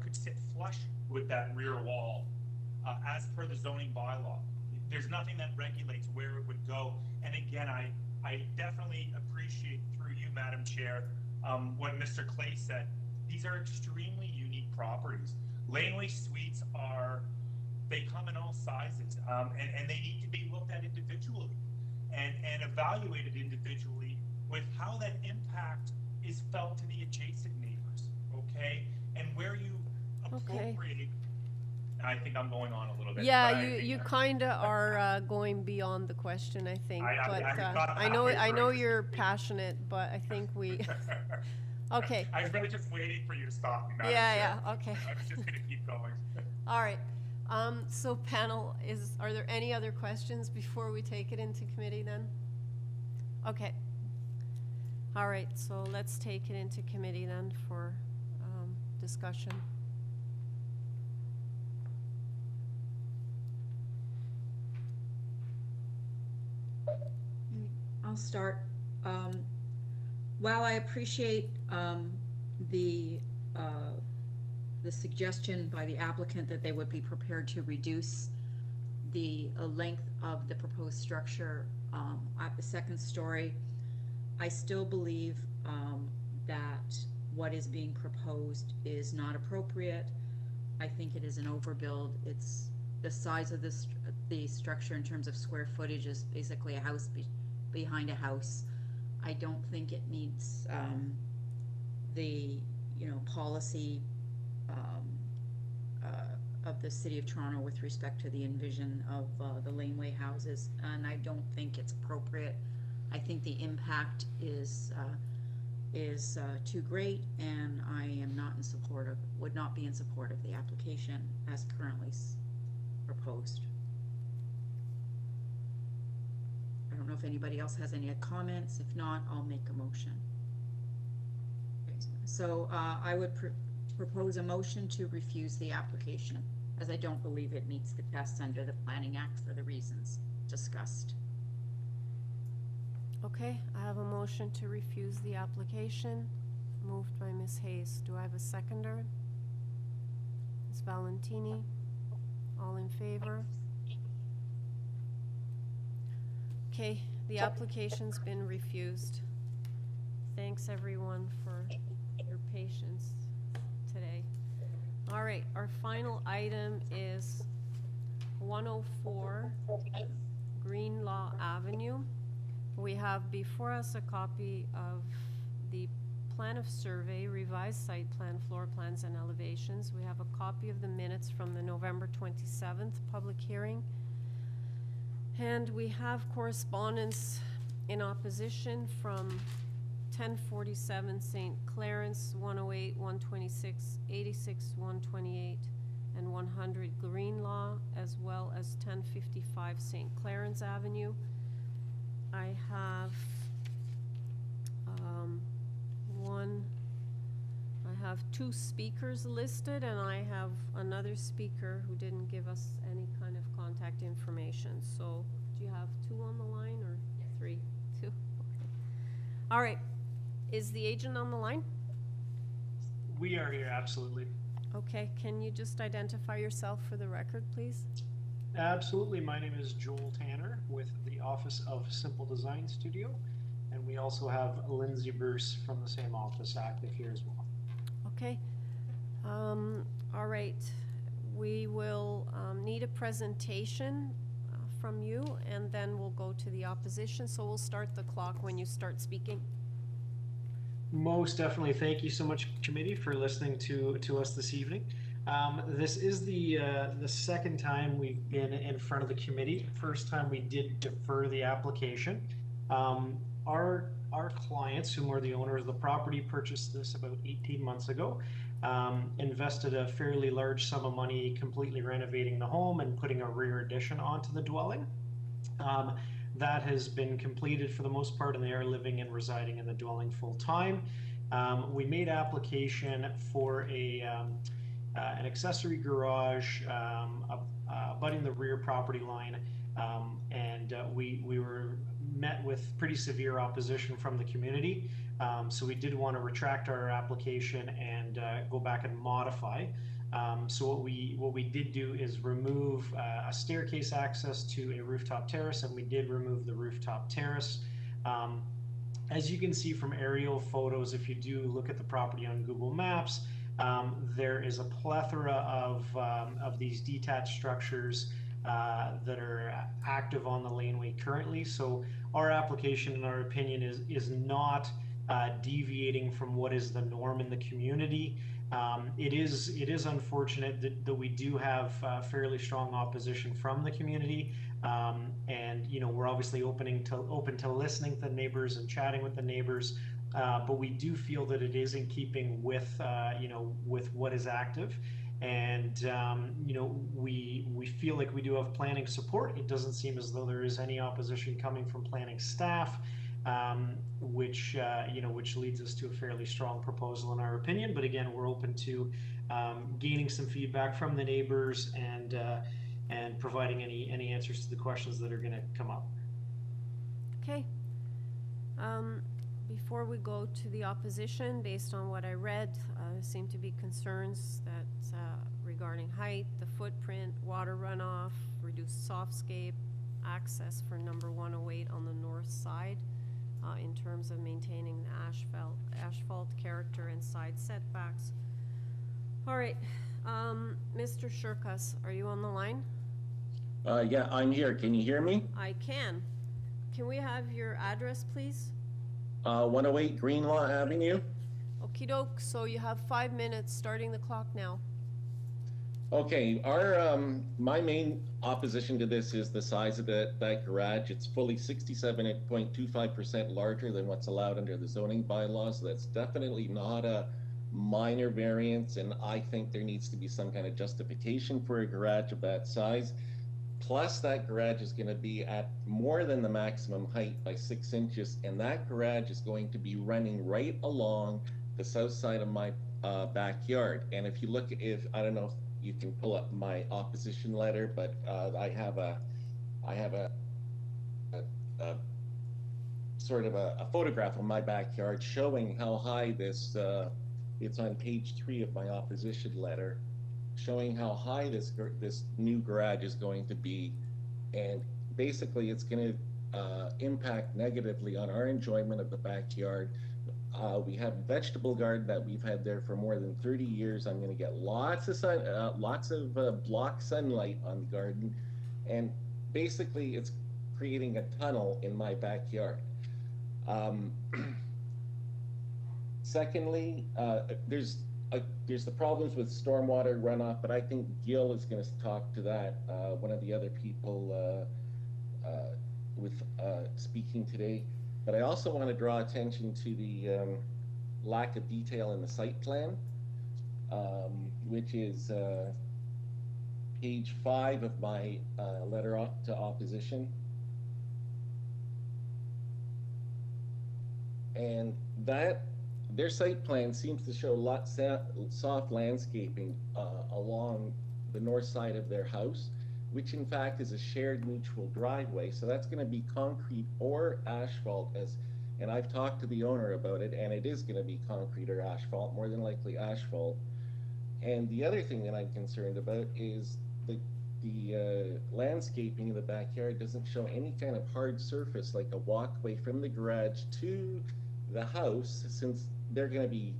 could sit flush with that rear wall as per the zoning bylaw. There's nothing that regulates where it would go. And again, I definitely appreciate through you, Madam Chair, what Mr. Clay said. These are extremely unique properties. Laneway suites they come in all sizes, and they need to be looked at individually and evaluated individually with how that impact is felt to the adjacent neighbors, okay? And where you appropriate, okay. I think I'm going on a little bit. Yeah, you kind of are going beyond the question, I think. I know you're passionate, but I think we... Okay. I was really just waiting for you to stop me. Yeah, okay. I was just going to keep going. All right. So panel, are there any other questions before we take it into committee then? Okay. All right, so let's take it into committee then for discussion. I'll start. While I appreciate the suggestion by the applicant that they would be prepared to reduce the length of the proposed structure at the second story, I still believe that what is being proposed is not appropriate. I think it is an overbuild. It's the size of the structure in terms of square footage is basically a house behind a house. I don't think it meets the policy of the City of Toronto with respect to the envision of the laneway houses, and I don't think it's appropriate. I think the impact is too great, and I am not in support of, would not be in support of the application as currently proposed. I don't know if anybody else has any comments. If not, I'll make a motion. Okay, so I would propose a motion to refuse the application, as I don't believe it meets the tests under the Planning Act for the reasons discussed. Okay, I have a motion to refuse the application, moved by Ms. Hayes. Do I have a seconder? Ms. Valentini, all in favor? Okay, the application's been refused. Thanks everyone for your patience today. All right, our final item is 104 Greenlaw Avenue. We have before us a copy of the plan of survey, revised site plan, floor plans and elevations. We have a copy of the minutes from the November 27th public hearing. And we have correspondence in opposition from 1047 St. Clarence, 108, 126, 86, 128, and 100 Greenlaw, as well as 1055 St. Clarence Avenue. I have I have two speakers listed, and I have another speaker who didn't give us any kind of contact information. So do you have two on the line or three? Two? Okay. All right. Is the agent on the line? We are here, absolutely. Okay. Can you just identify yourself for the record, please? Absolutely. My name is Joel Tanner with the Office of Simple Design Studio, and we also have Lindsay Bruce from the same office active here as well. Okay. All right. We will need a presentation from you, and then we'll go to the opposition. So we'll start the clock when you start speaking. Most definitely. Thank you so much, committee, for listening to us this evening. This is the second time we've been in front of the committee. First time we did defer the application. Our clients, whom are the owners of the property, purchased this about 18 months ago, invested a fairly large sum of money completely renovating the home and putting a rear addition onto the dwelling. That has been completed for the most part, and they are living and residing in the dwelling full time. We made application for an accessory garage abutting the rear property line, and we were met with pretty severe opposition from the community. So we did want to retract our application and go back and modify. So what we did do is remove a staircase access to a rooftop terrace, and we did remove the rooftop terrace. As you can see from aerial photos, if you do look at the property on Google Maps, there is a plethora of these detached structures that are active on the laneway currently. So our application, in our opinion, is not deviating from what is the norm in the community. It is unfortunate that we do have fairly strong opposition from the community, and we're obviously open to listening to the neighbors and chatting with the neighbors, but we do feel that it is in keeping with with what is active, and we feel like we do have planning support. It doesn't seem as though there is any opposition coming from planning staff, which leads us to a fairly strong proposal in our opinion. But again, we're open to gaining some feedback from the neighbors and providing any answers to the questions that are going to come up. Okay. Before we go to the opposition, based on what I read, seem to be concerns that regarding height, the footprint, water runoff, reduced softscape, access for number 108 on the north side, in terms of maintaining the asphalt character and side setbacks. All right, Mr. Shurkas, are you on the line? Yeah, I'm here. Can you hear me? I can. Can we have your address, please? 108 Greenlaw Avenue. Okie doke, so you have 5 minutes, starting the clock now. Okay, my main opposition to this is the size of that garage. It's fully 67.25% larger than what's allowed under the zoning bylaws. So that's definitely not a minor variance, and I think there needs to be some kind of justification for a garage of that size. Plus, that garage is going to be at more than the maximum height by 6 inches, and that garage is going to be running right along the south side of my backyard. And if you look, I don't know if you can pull up my opposition letter, but I have a sort of a photograph of my backyard showing how high this. It's on page 3 of my opposition letter, showing how high this new garage is going to be, and basically it's going to impact negatively on our enjoyment of the backyard. We have a vegetable garden that we've had there for more than 30 years. I'm going to get lots of block sunlight on the garden, and basically it's creating a tunnel in my backyard. Secondly, there's the problems with stormwater runoff, but I think Gil is going to talk to that, one of the other people with speaking today. But I also want to draw attention to the lack of detail in the site plan, which is page 5 of my letter to opposition. And their site plan seems to show soft landscaping along the north side of their house, which in fact is a shared mutual driveway. So that's going to be concrete or asphalt, and I've talked to the owner about it, and it is going to be concrete or asphalt, more than likely asphalt. And the other thing that I'm concerned about is the landscaping in the backyard doesn't show any kind of hard surface like a walkway from the garage to the house, since they're going to be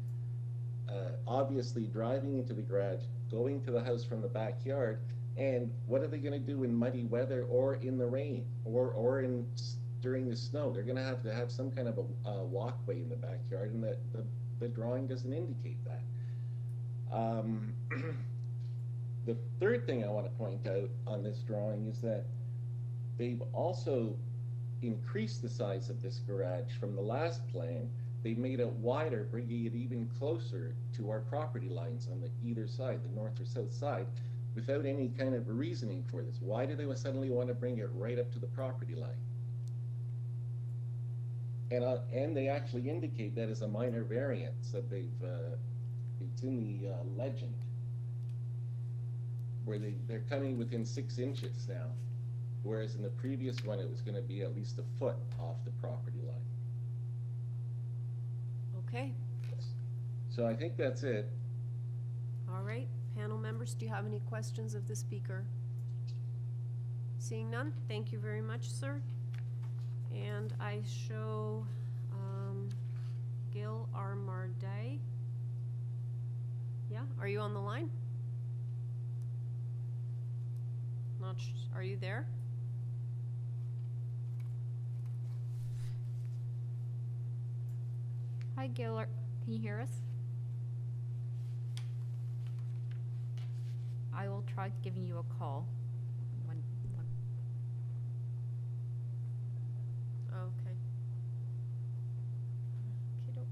obviously driving into the garage, going to the house from the backyard. And what are they going to do in muddy weather or in the rain or during the snow? They're going to have some kind of a walkway in the backyard, and the drawing doesn't indicate that. The third thing I want to point out on this drawing is that they've also increased the size of this garage from the last plan. They made it wider, bringing it even closer to our property lines on either side, the north or south side, without any kind of reasoning for this. Why do they suddenly want to bring it right up to the property line? And they actually indicate that as a minor variance, that it's in the legend, where they're coming within 6 inches now, whereas in the previous one it was going to be at least a foot off the property line. Okay, So I think that's it. all right. Panel members, do you have any questions of the speaker? Seeing none, thank you very much, sir. And I show Gil Armardai. Yeah, are you on the line? Are you there? Hi, Gil. Can you hear us? I will try giving you a call. Okay. Okey-doke.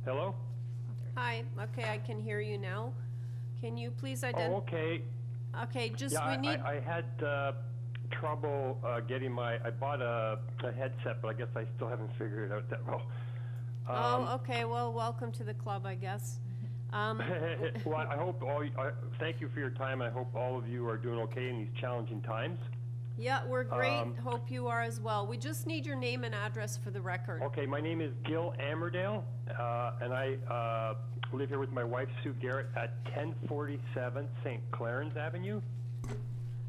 Hello? Hi, okay, I can hear you now. Can you please Oh, identify? okay. Okay, just Yeah, we need, I had trouble getting I bought a headset, but I guess I still haven't figured it out that well. oh, okay, well, welcome to the club, I guess. Well, I hope thank you for your time. I hope all of you are doing okay in these challenging times. Yeah, we're great, hope you are as well. We just need your name and address for the record. Okay, my name is Gil Amerdale, and I live here with my wife, Sue Garrett, at 1047 St. Clarence Avenue.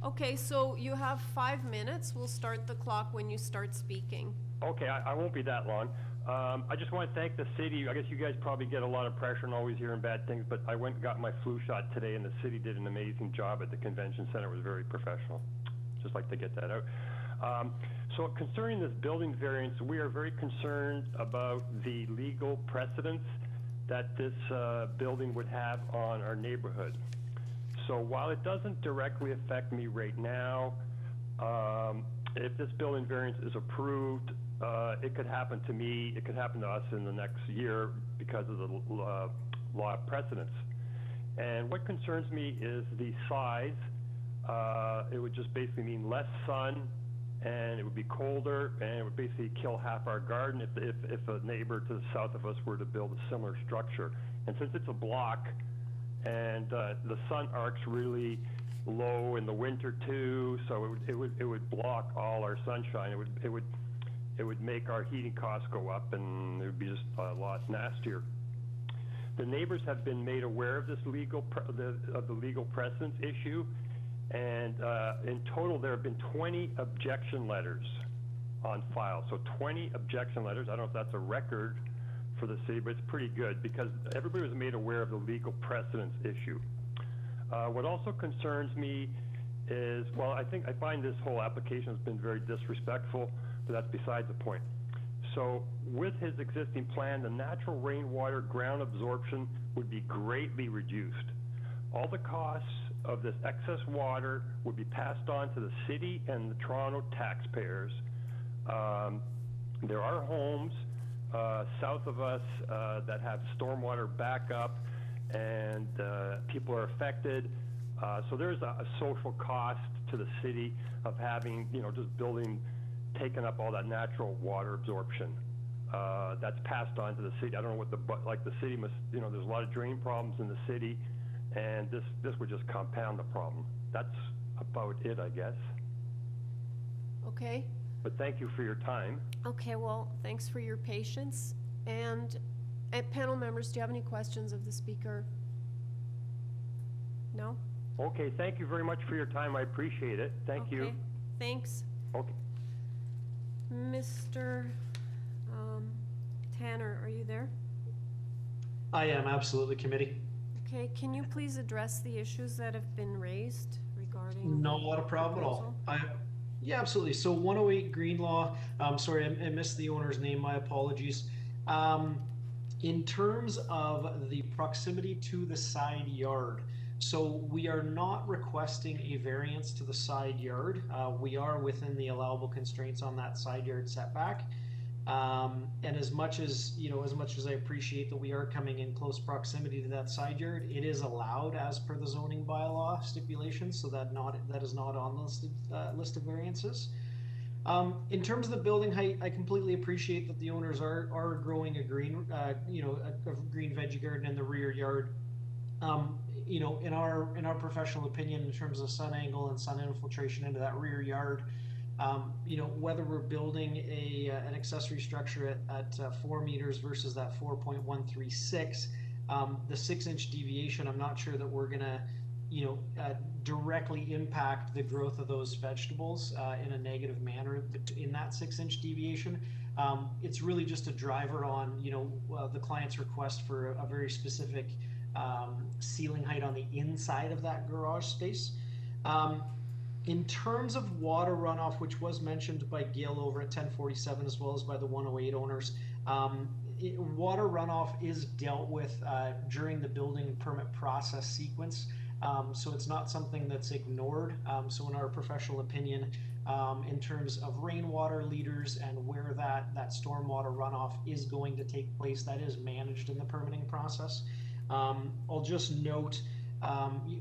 Okay, so you have 5 minutes. We'll start the clock when you start speaking. Okay, I won't be that long. I just want to thank the city. I guess you guys probably get a lot of pressure and always hearing bad things, but I went and got my flu shot today, and the city did an amazing job at the convention center. It was very professional. Just like to get that out. So concerning this building variance, we are very concerned about the legal precedence that this building would have on our neighborhood. So while it doesn't directly affect me right now, if this building variance is approved, it could happen to me, it could happen to us in the next year because of the law of precedence. And what concerns me is the size. It would just basically mean less sun, and it would be colder, and it would basically kill half our garden if a neighbor to the south of us were to build a similar structure. And since it's a block, and the sun arcs really low in the winter too, so it would block all our sunshine. It would make our heating costs go up, and it would be just a lot nastier. The neighbors have been made aware of this of the legal precedence issue. And in total, there have been 20 objection letters on file. So 20 objection letters. I don't know if that's a record for the city, but it's pretty good because everybody was made aware of the legal precedence issue. What also concerns me is, well, I find this whole application has been very disrespectful, but that's beside the point. So with his existing plan, the natural rainwater ground absorption would be greatly reduced. All the costs of this excess water would be passed on to the city and the Toronto taxpayers. There are homes south of us that have stormwater backup, and people are affected. So there's a social cost to the city of having, just taking up all that natural water absorption. That's passed on to the city. I don't know what the city must, there's a lot of drain problems in the city, and this would just compound the problem. That's about it, I guess. Okay. But thank you for your time. Okay, well, thanks for your patience. And panel members, do you have any questions of the speaker? No? Okay, thank you very much for your time. I appreciate it. Thank you. Okay, thanks. Okay. Mr. Tanner, are you there? I am, absolutely, committee. Okay, can you please address the issues that have been raised regarding? Not a problem at all. Yeah, absolutely. So 108 Greenlaw, sorry, I missed the owner's name, my apologies. In terms of the proximity to the side yard, So we are not requesting a variance to the side yard. We are within the allowable constraints on that side yard setback. And as much as, as much as I appreciate that we are coming in close proximity to that side yard, it is allowed as per the zoning bylaw stipulations, so that is not on the list of variances. In terms of the building height, I completely appreciate that the owners are growing a green, a green veggie garden in the rear yard. In our professional opinion, in terms of sun angle and sun infiltration into that rear yard, whether we're building an accessory structure at 4 meters versus that 4.136, the 6-inch deviation, I'm not sure that we're gonna, directly impact the growth of those vegetables in a negative manner in that 6-inch deviation. It's really just a driver on, the client's request for a very specific ceiling height on the inside of that garage space. In terms of water runoff, which was mentioned by Gil over at 1047 as well as by the 108 owners, water runoff is dealt with during the building permit process sequence. So it's not something that's ignored. So in our professional opinion, in terms of rainwater leaders and where that stormwater runoff is going to take place, that is managed in the permitting process. I'll just note,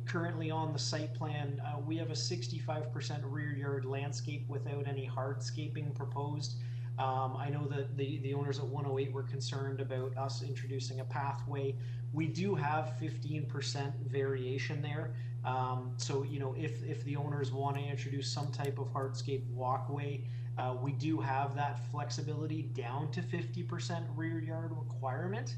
currently on the site plan, we have a 65% rear yard landscape without any hardscaping proposed. I know that the owners at 108 were concerned about us introducing a pathway. We do have 15% variation there. So, if the owners want to introduce some type of hardscape walkway, we do have that flexibility down to 50% rear yard requirement.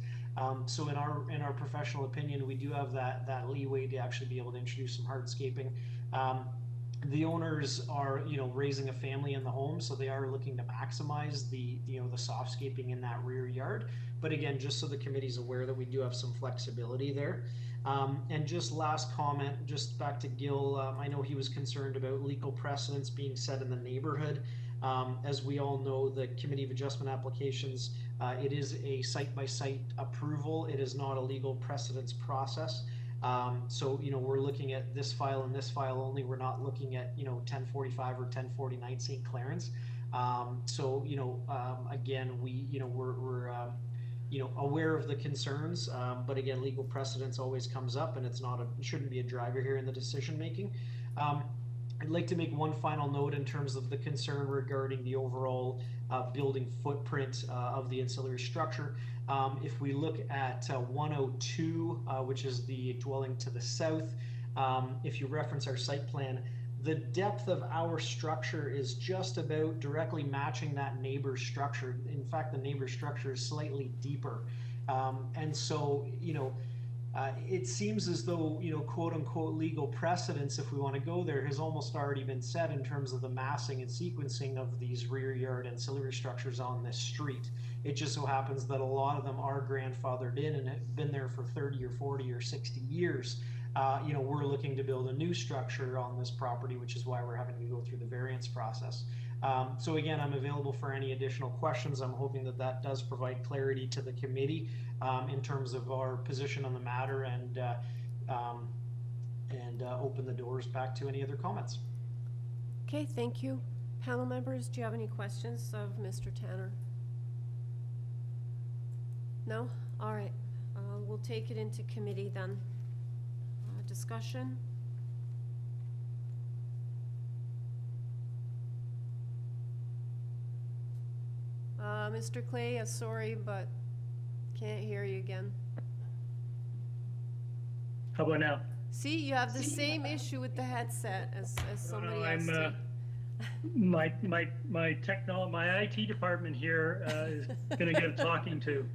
So in our professional opinion, we do have that leeway to actually be able to introduce some hardscaping. The owners are, raising a family in the home, so they are looking to maximize the softscaping in that rear yard. But again, just so the committee's aware that we do have some flexibility there. And just last comment, just back to Gil, I know he was concerned about legal precedents being set in the neighborhood. As we all know, the Committee of Adjustment Applications, it is a site-by-site approval. It is not a legal precedence process. So, we're looking at this file and this file only. We're not looking at, 1045 or 1049 St. Clarence. So, again, we're aware of the concerns, but again, legal precedence always comes up, and it shouldn't be a driver here in the decision making. I'd like to make one final note in terms of the concern regarding the overall building footprint of the ancillary structure. If we look at 102, which is the dwelling to the south, if you reference our site plan, the depth of our structure is just about directly matching that neighbor's structure. In fact, the neighbor's structure is slightly deeper. And so, it seems as though, quote unquote legal precedence, if we want to go there, has almost already been set in terms of the massing and sequencing of these rear yard ancillary structures on this street. It just so happens that a lot of them are grandfathered in and have been there for 30 or 40 or 60 years. We're looking to build a new structure on this property, which is why we're having to go through the variance process. So again, I'm available for any additional questions. I'm hoping that does provide clarity to the committee in terms of our position on the matter, and open the doors back to any other comments. Okay, thank you. Panel members, do you have any questions of Mr. Tanner? No? All right. We'll take it into committee then. Discussion? Mr. Clay, sorry, but can't hear you again. How about now? See, you have the same issue with the headset as somebody else did. My IT department here is going to get a talking to.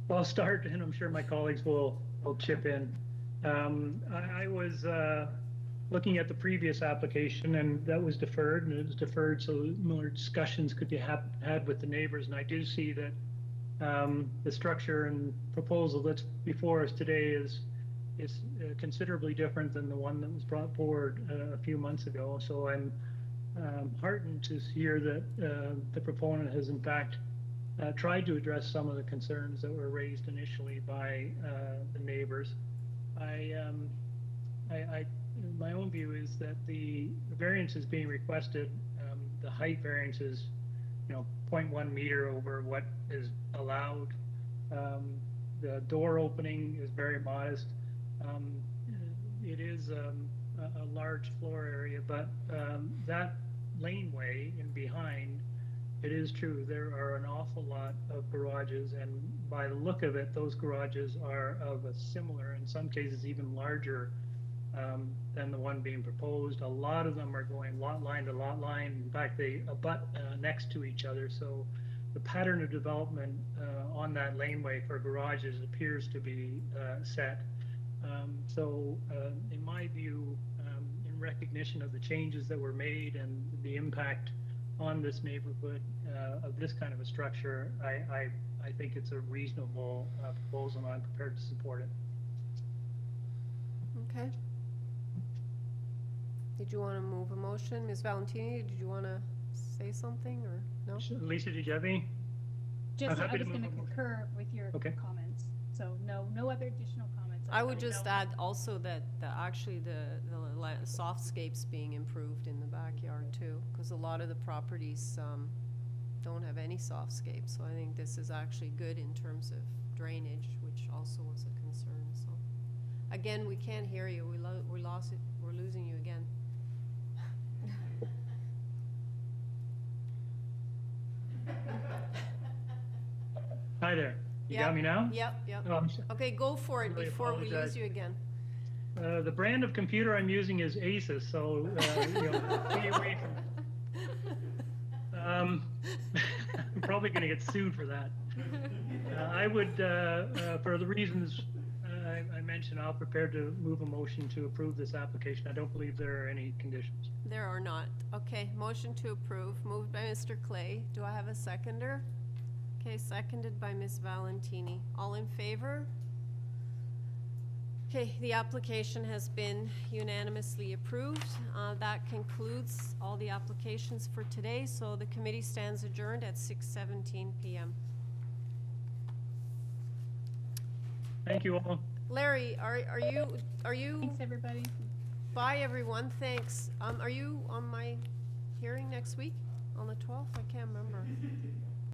I'll start, and I'm sure my colleagues will chip in. I was looking at the previous application, and that was deferred, and it was deferred so more discussions could be had with the neighbors. And I do see that the structure and proposal that's before us today is considerably different than the one that was brought forward a few months ago. So I'm heartened to hear that the proponent has in fact tried to address some of the concerns that were raised initially by the neighbors. My own view is that the variances being requested, the height variance is, 0.1 meter over what is allowed. The door opening is very modest. It is a large floor area, but that laneway in behind, it is true, there are an awful lot of garages, and by the look of it, those garages are of a similar, in some cases even larger, than the one being proposed. A lot of them are going lot line to lot line. In fact, they abut next to each other. So the pattern of development on that laneway for garages appears to be set. In my view, in recognition of the changes that were made and the impact on this neighborhood of this kind of a structure, I think it's a reasonable proposal, and I'm prepared to support it. Okay. Did you want to move a motion? Ms. Valentini, did you want to say something, or no? Lisa, did you have any? Just, happy I to was going to move on. concur with your Okay. comments. So no other additional comments. I would just add also that actually the softscapes being improved in the backyard too, because a lot of the properties don't have any softscapes. So I think this is actually good in terms of drainage, which also was a concern. So again, we can't hear you. We lost it. We're losing you again. Hi there. You Yep, got me now? Yep, yep. Oh, Okay, go for it really before we lose apologize. you again. The brand of computer I'm using is Asus, so stay away from it. I'm probably going to get sued for that. I would, for the reasons I mentioned, I'll prepare to move a motion to approve this application. I don't believe there are any conditions. There are not. Okay, motion to approve, moved by Mr. Clay. Do I have a seconder? Okay, seconded by Ms. Valentini. All in favor? Okay, the application has been unanimously approved. That concludes all the applications for today, so the committee stands adjourned at 6:17 p.m. Thank you all. Larry, are you, Thanks, everybody. bye everyone, thanks. Are you on my hearing next week, on the 12th? I can't remember.